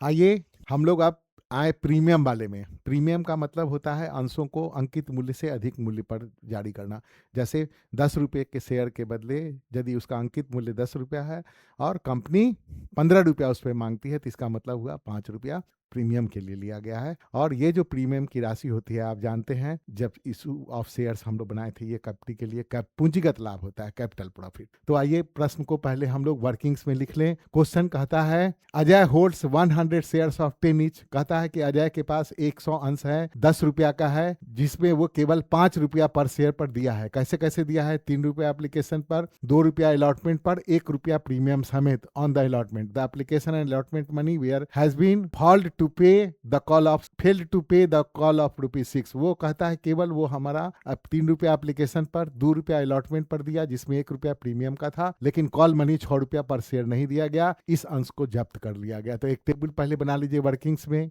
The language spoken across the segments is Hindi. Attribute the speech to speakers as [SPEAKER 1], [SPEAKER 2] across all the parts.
[SPEAKER 1] आइए हम लोग अब आए प्रीमियम वाले में। प्रीमियम का मतलब होता है अंशों को अंकित मूल्य से अधिक मूल्य पर जारी करना। जैसे 10 रुपये के शेयर के बदले यदि उसका अंकित मूल्य 10 रुपया है और कंपनी 15 रुपया उस पर मांगती है, तो इसका मतलब हुआ 5 रुपया प्रीमियम के लिए लिया गया है। और ये जो प्रीमियम की राशि होती है, आप जानते हैं जब इशू ऑफ शेयर्स हम लोग बनाए थे, ये कंपनी के लिए पूंजीगत लाभ होता है, कैपिटल प्रॉफिट। तो आइए प्रश्न को पहले हम लोग वर्किंग्स में लिख लें। क्वेश्चन कहता है Ajay holds 100 shares of 10 each. कहता है कि अजय के पास 100 अंश है, 10 रुपया का है, जिसमें वो केवल 5 रुपया पर शेयर पर दिया है। कैसे कैसे दिया है? 3 रुपया एप्लीकेशन पर, 2 रुपया अलॉटमेंट पर, 1 रुपया प्रीमियम समेत on the allotment. The application and allotment money where has been failed to pay the call of failed to pay the call of ₹6। वो कहता है केवल वो हमारा 3 रुपया एप्लीकेशन पर, 2 रुपया अलॉटमेंट पर दिया, जिसमें 1 रुपया प्रीमियम का था, लेकिन कॉल मनी 6 रुपया पर शेयर नहीं दिया गया। इस अंश को जब्त कर लिया गया। तो एक टेबल पहले बना लीजिए वर्किंग्स में।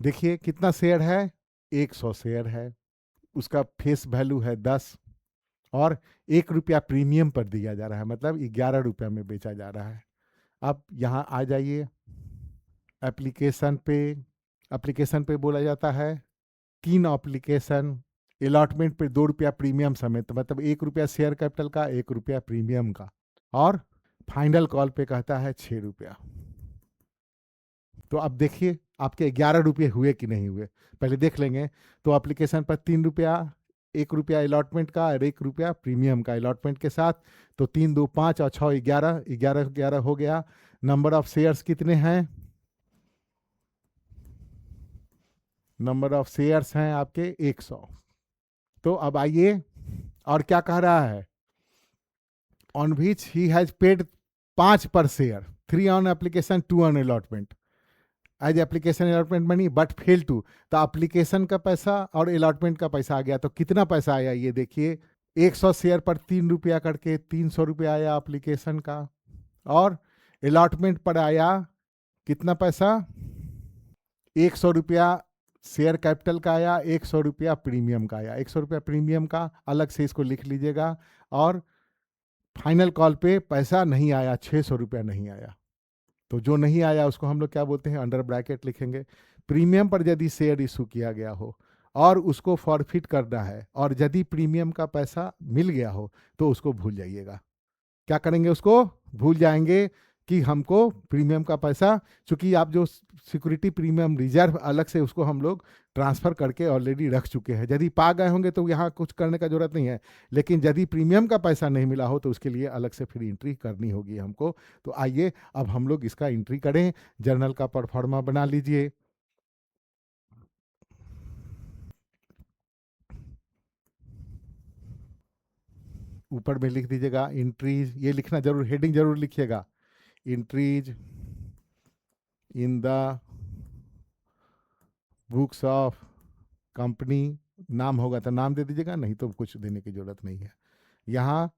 [SPEAKER 1] देखिए कितना शेयर है, 100 शेयर है, उसका फेस वैल्यू है 10 और 1 रुपया प्रीमियम पर दिया जा रहा है, मतलब 11 रुपया में बेचा जा रहा है। अब यहाँ आ जाइए एप्लीकेशन पे। एप्लीकेशन पे बोला जाता है 3 एप्लीकेशन, अलॉटमेंट पे 2 रुपया प्रीमियम समेत, मतलब 1 रुपया शेयर कैपिटल का, 1 रुपया प्रीमियम का, और फाइनल कॉल पे कहता है 6 रुपया। तो अब देखिए आपके 11 रुपये हुए कि नहीं हुए, पहले देख लेंगे। तो एप्लीकेशन पर 3 रुपया, 1 रुपया अलॉटमेंट का और 1 रुपया प्रीमियम का अलॉटमेंट के साथ, तो 3 2 5 और 6 11, 11 11 हो गया। नंबर ऑफ शेयर्स कितने हैं? नंबर ऑफ शेयर्स हैं आपके 100। तो अब आइए, और क्या कह रहा है? On which he has paid 5 per share, 3 on application, 2 on allotment as application allotment money but fail to. तो एप्लीकेशन का पैसा और अलॉटमेंट का पैसा आ गया। तो कितना पैसा आया ये देखिए, 100 शेयर पर 3 रुपया करके 300 रुपया आया एप्लीकेशन का, और अलॉटमेंट पर आया कितना पैसा? 100 रुपया शेयर कैपिटल का आया, 100 रुपया प्रीमियम का आया। 100 रुपया प्रीमियम का अलग से इसको लिख लीजिएगा। और फाइनल कॉल पे पैसा नहीं आया, 600 रुपया नहीं आया। तो जो नहीं आया उसको हम लोग क्या बोलते हैं, अंडर ब्रैकेट लिखेंगे। प्रीमियम पर यदि शेयर इशू किया गया हो और उसको फॉरफिट करना है, और यदि प्रीमियम का पैसा मिल गया हो, तो उसको भूल जाइएगा। क्या करेंगे? उसको भूल जाएंगे कि हमको प्रीमियम का पैसा, चूंकि आप जो सिक्योरिटी प्रीमियम रिजर्व अलग से उसको हम लोग ट्रांसफ़र करके ऑलरेडी रख चुके हैं। यदि पा गए होंगे तो यहाँ कुछ करने का जरूरत नहीं है, लेकिन यदि प्रीमियम का पैसा नहीं मिला हो तो उसके लिए अलग से फिर एंट्री करनी होगी हमको। तो आइए अब हम लोग इसका एंट्री करें। जर्नल का परफॉर्मा बना लीजिए। ऊपर में लिख दीजिएगा एंट्रीज, ये लिखना जरूर, हेडिंग जरूर लिखिएगा, entries in the books of company. नाम होगा तो नाम दे दीजिएगा, नहीं तो कुछ देने की जरूरत नहीं है। यहाँ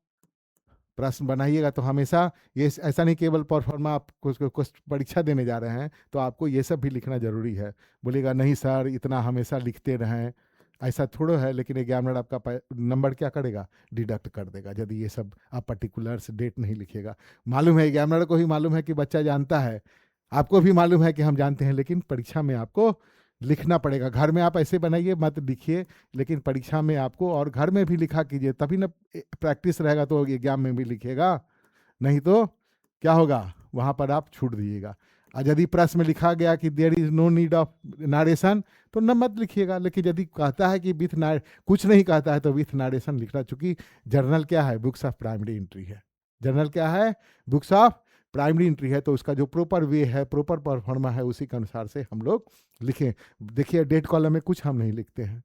[SPEAKER 1] प्रश्न बनाइएगा तो हमेशा ये ऐसा नहीं केवल परफॉर्मा, आप कुछ परीक्षा देने जा रहे हैं तो आपको ये सब भी लिखना जरूरी है। बोलेगा नहीं सर इतना हमेशा लिखते रहें, ऐसा थोड़ा है। लेकिन एग्जामिनर आपका नंबर क्या करेगा, डिडक्ट कर देगा यदि ये सब आप पर्टिकुलर्स डेट नहीं लिखिएगा। मालूम है, एग्जामिनर को ही मालूम है कि बच्चा जानता है, आपको भी मालूम है कि हम जानते हैं, लेकिन परीक्षा में आपको लिखना पड़ेगा। घर में आप ऐसे बनाइए मत लिखिए, लेकिन परीक्षा में आपको, और घर में भी लिखा कीजिए, तभी ना प्रैक्टिस रहेगा तो एग्जाम में भी लिखेगा। नहीं तो क्या होगा, वहाँ पर आप छूट दीजिएगा। और यदि प्रश्न में लिखा गया कि there is no need of narration, तो न मत लिखिएगा। लेकिन यदि कहता है कि विथ कुछ नहीं कहता है तो विथ नारेशन लिखना, चूंकि जर्नल क्या है, बुक्स ऑफ प्राइमरी एंट्री है। जर्नल क्या है, बुक्स ऑफ प्राइमरी एंट्री है। तो उसका जो प्रॉपर वे है, प्रॉपर परफॉर्मा है, उसी के अनुसार से हम लोग लिखें। देखिए डेट कॉलम में कुछ हम नहीं लिखते हैं,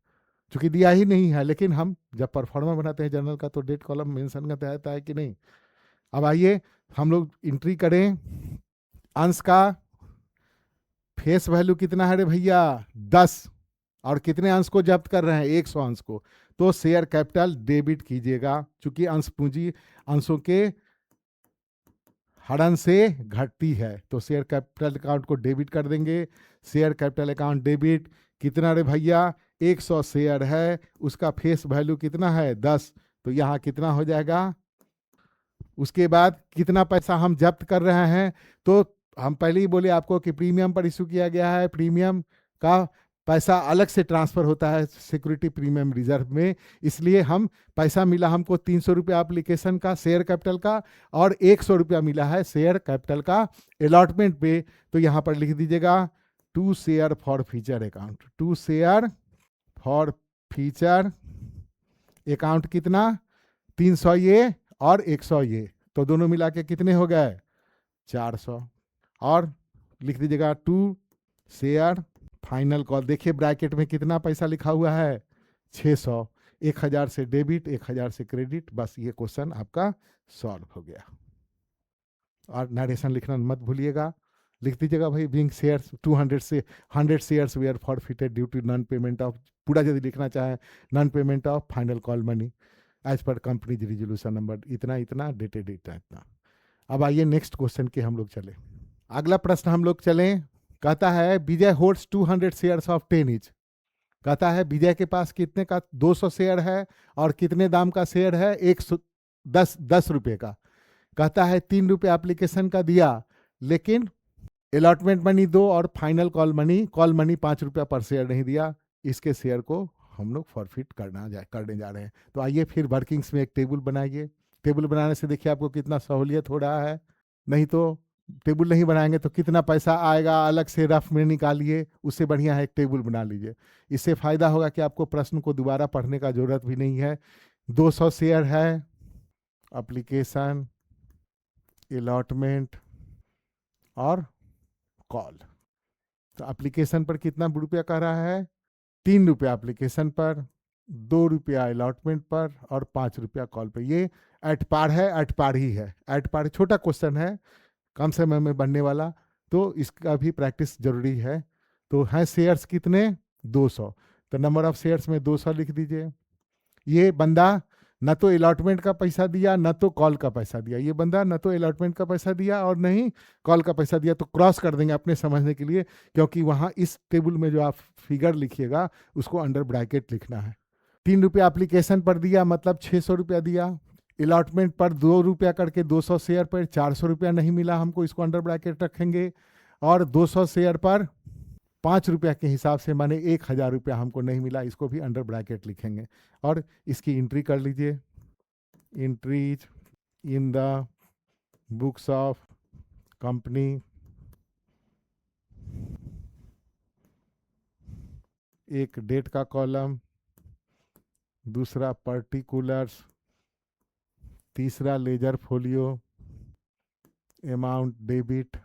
[SPEAKER 1] चूंकि दिया ही नहीं है, लेकिन हम जब परफॉर्मा बनाते हैं जर्नल का तो डेट कॉलम मेंशन करते रहता है कि नहीं। अब आइए हम लोग एंट्री करें। अंश का फेस वैल्यू कितना है रे भैया, 10, और कितने अंश को जब्त कर रहे हैं, 100 अंश को। तो शेयर कैपिटल डेबिट कीजिएगा, चूंकि अंश पूंजी अंशों के हरण से घटती है, तो शेयर कैपिटल अकाउंट को डेबिट कर देंगे। शेयर कैपिटल अकाउंट डेबिट, कितना रे भैया, 100 शेयर है, उसका फेस वैल्यू कितना है, 10। तो यहाँ कितना हो जाएगा, उसके बाद कितना पैसा हम जब्त कर रहे हैं, तो हम पहले ही बोले आपको कि प्रीमियम पर इशू किया गया है, प्रीमियम का पैसा अलग से ट्रांसफर होता है सिक्योरिटी प्रीमियम रिजर्व में, इसलिए हम पैसा मिला हमको 300 रुपया एप्लीकेशन का शेयर कैपिटल का, और 100 रुपया मिला है शेयर कैपिटल का अलॉटमेंट पे। तो यहाँ पर लिख दीजिएगा to share forfeiture account, to share forfeiture account कितना 300 ये और 100 ये, तो दोनों मिला के कितने हो गए 400। और लिख दीजिएगा टू शेयर फाइनल कॉल, देखिए ब्रैकेट में कितना पैसा लिखा हुआ है 600, 1000 से डेबिट 1000 से क्रेडिट, बस ये क्वेश्चन आपका सॉल्व हो गया। और नरेशन लिखना मत भूलिएगा, लिख दीजिएगा भाई बिंग शेयर्स 200 से 100 shares were forfeited due to non payment of, पूरा यदि लिखना चाहें non payment of final call money as per companies resolution number इतना इतना डेटेड इतना। अब आइए नेक्स्ट क्वेश्चन के हम लोग चले। अगला प्रश्न हम लोग चले, कहता है विजय होल्ड्स 200 शेयर्स ऑफ 10 ईच। कहता है विजय के पास कितने का 200 शेयर है और कितने दाम का शेयर है 110 रुपये का। कहता है 3 रुपये एप्लीकेशन का दिया, लेकिन अलॉटमेंट मनी 2 और फाइनल कॉल मनी 5 रुपया पर शेयर नहीं दिया। इसके शेयर को हम लोग फॉरफिट करने जा रहे हैं। तो आइए फिर वर्किंग्स में एक टेबल बनाइए। टेबल बनाने से देखिए आपको कितना सहूलियत हो रहा है, नहीं तो टेबल नहीं बनाएंगे तो कितना पैसा आएगा अलग से रफ में निकालिए, उससे बढ़िया है एक टेबल बना लीजिए। इससे फ़ायदा होगा कि आपको प्रश्न को दोबारा पढ़ने का ज़रूरत भी नहीं है। 200 शेयर है, एप्लीकेशन, अलॉटमेंट और कॉल। तो एप्लीकेशन पर कितना रुपया कह रहा है 3 रुपया एप्लीकेशन पर, 2 रुपया अलॉटमेंट पर और 5 रुपया कॉल पर। ये एट पार है, एट पार ही है, एट पार छोटा क्वेश्चन है, कम समय में बनने वाला, तो इसका भी प्रैक्टिस जरूरी है। तो है शेयर्स कितने 200, तो नंबर ऑफ शेयर्स में 200 लिख दीजिए। ये बंदा न तो अलॉटमेंट का पैसा दिया न तो कॉल का पैसा दिया, ये बंदा न तो अलॉटमेंट का पैसा दिया और न ही कॉल का पैसा दिया, तो क्रॉस कर देंगे अपने समझने के लिए, क्योंकि वहाँ इस टेबल में जो आप फिगर लिखिएगा उसको अंडर ब्रैकेट लिखना है। 3 रुपया एप्लीकेशन पर दिया मतलब 600 रुपया दिया, अलॉटमेंट पर 2 रुपया करके 200 शेयर पर 400 रुपया नहीं मिला हमको, इसको अंडर ब्रैकेट रखेंगे। और 200 शेयर पर 5 रुपया के हिसाब से माने 1000 रुपया हमको नहीं मिला, इसको भी अंडर ब्रैकेट लिखेंगे। और इसकी एंट्री कर लीजिए, entries in the books of company. एक डेट का कॉलम, दूसरा पर्टिकुलर्स, तीसरा ledger folio, amount debit,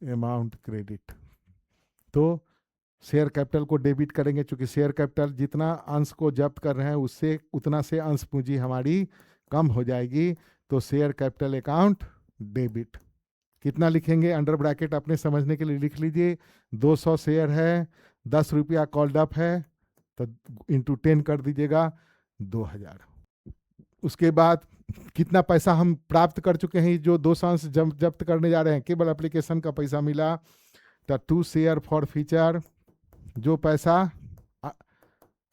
[SPEAKER 1] amount credit. तो शेयर कैपिटल को डेबिट करेंगे, चूंकि शेयर कैपिटल जितना अंश को जब्त कर रहे हैं उससे उतना से अंश पूंजी हमारी कम हो जाएगी, तो शेयर कैपिटल अकाउंट डेबिट। कितना लिखेंगे अंडर ब्रैकेट अपने समझने के लिए लिख लीजिए। 200 शेयर है, 10 रुपया कॉल्ड अप है, तो इंटू 10 कर दीजिएगा 2000। उसके बाद कितना पैसा हम प्राप्त कर चुके हैं, जो 200 अंश जब्त करने जा रहे हैं, केवल एप्लीकेशन का पैसा मिला, तो 2 शेयर फॉर फ्यूचर, जो पैसा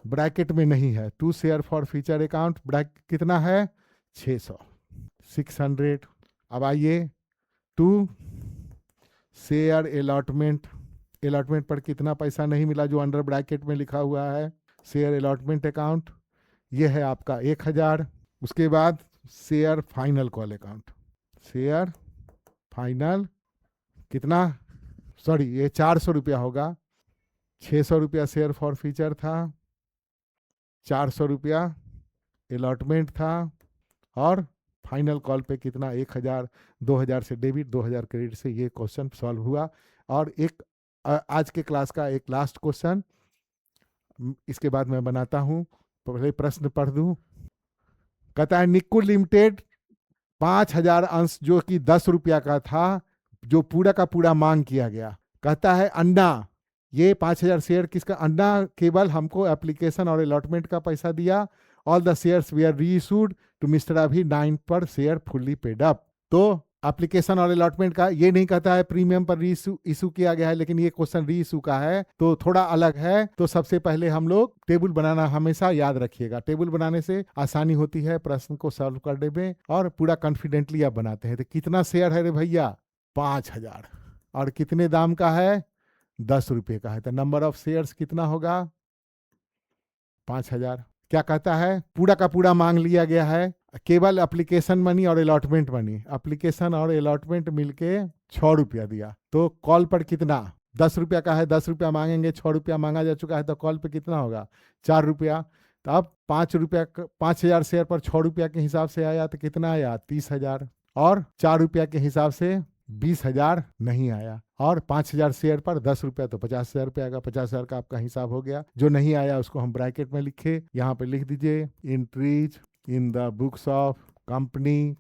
[SPEAKER 1] ब्रैकेट में नहीं है, 2 शेयर फॉर फ्यूचर अकाउंट कितना है 600, 600। अब आइए 2 शेयर अलॉटमेंट, अलॉटमेंट पर कितना पैसा नहीं मिला जो अंडर ब्रैकेट में लिखा हुआ है, शेयर अलॉटमेंट अकाउंट, ये है आपका 1000। उसके बाद share final call account, share final कितना, सॉरी ये 400 रुपया होगा, 600 रुपया शेयर फॉर फ्यूचर था, 400 रुपया अलॉटमेंट था, और फाइनल कॉल पे कितना 1000, 2000 से डेबिट 2000 क्रेडिट से ये क्वेश्चन सॉल्व हुआ। और एक आज के क्लास का एक लास्ट क्वेश्चन, इसके बाद मैं बनाता हूँ, पहले प्रश्न पढ़ दूँ। कहता है निक्कू लिमिटेड 5000 अंश जो कि 10 रुपया का था, जो पूरा का पूरा मांग किया गया। कहता है अन्ना, ये 5000 शेयर किसका, अन्ना केवल हमको एप्लीकेशन और अलॉटमेंट का पैसा दिया। All the shares we are reissued to mister Abhi 9 पर शेयर फुल्ली पेड अप। तो एप्लीकेशन और अलॉटमेंट का ये नहीं कहता है प्रीमियम पर री इशू किया गया है, लेकिन ये क्वेश्चन री इशू का है तो थोड़ा अलग है। तो सबसे पहले हम लोग टेबल बनाना हमेशा याद रखिएगा, टेबल बनाने से आसानी होती है प्रश्न को सॉल्व करने में, और पूरा कॉन्फिडेंटली आप बनाते हैं। तो कितना शेयर है रे भैया? 5,000। और कितने दाम का है? 10 रुपये का है। तो नंबर ऑफ शेयर्स कितना होगा? 5,000। क्या कहता है? पूरा का पूरा मांग लिया गया है, केवल एप्लीकेशन मनी और अलॉटमेंट मनी, एप्लीकेशन और अलॉटमेंट मिलके 6 रुपया दिया। तो कॉल पर कितना? 10 रुपया का है, 10 रुपया मांगेंगे, 6 रुपया मांगा जा चुका है, तो कॉल पे कितना होगा? 4 रुपया। तो अब 5 रुपया, 5,000 शेयर पर 6 रुपया के हिसाब से आया तो कितना आया? 30,000। और 4 रुपया के हिसाब से 20,000 नहीं आया, और 5,000 शेयर पर 10 रुपया तो 50,000 रुपया आएगा। 50,000 का आपका हिसाब हो गया। जो नहीं आया उसको हम ब्रैकेट में लिखे, यहाँ पे लिख दीजिए entries in the books of company,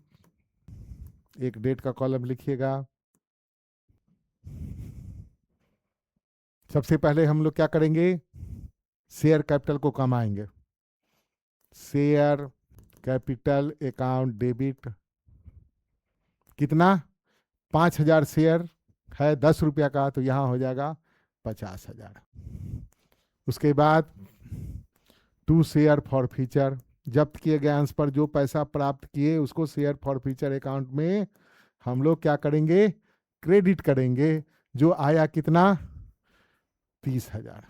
[SPEAKER 1] एक डेट का कॉलम लिखिएगा। सबसे पहले हम लोग क्या करेंगे? शेयर कैपिटल को कमाएंगे। शेयर कैपिटल अकाउंट डेबिट, कितना? 5,000 शेयर है 10 रुपया का, तो यहाँ हो जाएगा 50,000। उसके बाद टू शेयर फॉर फ्यूचर, जब्त किए गए अंश पर जो पैसा प्राप्त किए उसको शेयर फॉर फ्यूचर अकाउंट में हम लोग क्या करेंगे? क्रेडिट करेंगे। जो आया कितना? 30,000।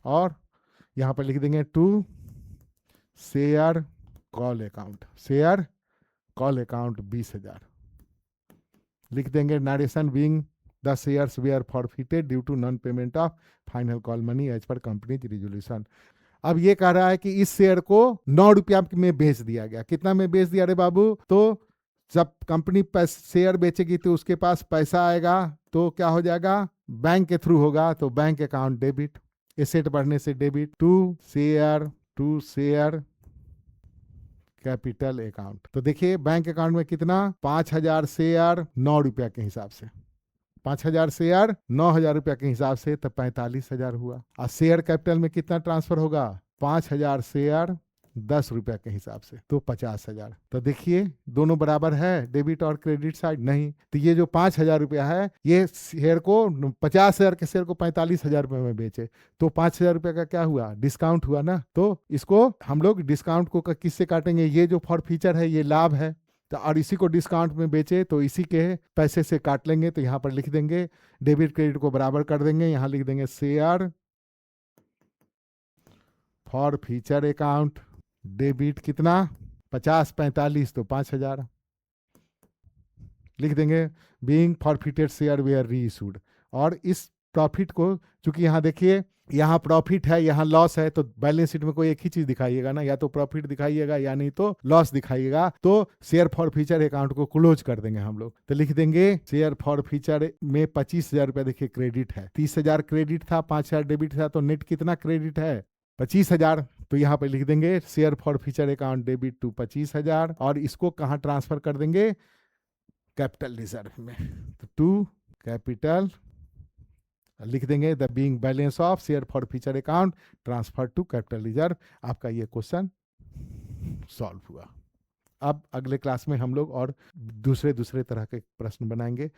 [SPEAKER 1] और यहाँ पर लिख देंगे to share call account, share call account 20,000 लिख देंगे। Narration being the shares were forfeited due to non payment of final call money as per company resolution. अब ये कह रहा है कि इस शेयर को 9 रुपया में बेच दिया गया। कितना में बेच दिया रे बाबू? तो जब कंपनी शेयर बेचेगी तो उसके पास पैसा आएगा, तो क्या हो जाएगा? बैंक के थ्रू होगा, तो बैंक अकाउंट डेबिट, एसेट बढ़ने से debit. To share capital account, तो देखिए बैंक अकाउंट में कितना? 5,000 शेयर 9 रुपया के हिसाब से, 5,000 शेयर 9,000 रुपया के हिसाब से, तो 45,000 हुआ। और शेयर कैपिटल में कितना ट्रांसफर होगा? 5,000 शेयर 10 रुपया के हिसाब से, तो 50,000। तो देखिए दोनों बराबर है, डेबिट और क्रेडिट साइड नहीं। तो ये जो 5,000 रुपया है, ये शेयर को 50,000 के शेयर को 45,000 रुपये में बेचे, तो 5,000 रुपये का क्या हुआ? डिस्काउंट हुआ ना। तो इसको हम लोग डिस्काउंट को किससे काटेंगे? ये जो फॉर फीचर है ये लाभ है, तो और इसी को डिस्काउंट में बेचे तो इसी के पैसे से काट लेंगे। तो यहाँ पर लिख देंगे डेबिट क्रेडिट को बराबर कर देंगे, यहाँ लिख देंगे share for feature account debit कितना? 50 45 तो 5,000 लिख देंगे। बीइंग फॉरफिटेड शेयर वेयर री इशूड, और इस प्रॉफिट को, चूंकि यहाँ देखिए यहाँ प्रॉफिट है यहाँ लॉस है, तो बैलेंस शीट में कोई एक ही चीज दिखाइएगा ना, या तो प्रॉफिट दिखाइएगा या नहीं तो लॉस दिखाइएगा। तो शेयर फॉर फ्यूचर अकाउंट को क्लोज कर देंगे हम लोग। तो लिख देंगे शेयर फॉर फ्यूचर में 25,000 रुपया देखिए क्रेडिट है, 30,000 क्रेडिट था, 5,000 डेबिट था, तो नेट कितना क्रेडिट है? 25,000। तो यहाँ पे लिख देंगे share forfeiture account debit to 25,000, और इसको कहाँ ट्रांसफर कर देंगे? कैपिटल रिजर्व में। तो टू कैपिटल लिख देंगे the being balance of share forfeiture account transfer to capital reserve. आपका ये क्वेश्चन सॉल्व हुआ। अब अगले क्लास में हम लोग और दूसरे तरह के प्रश्न बनाएंगे।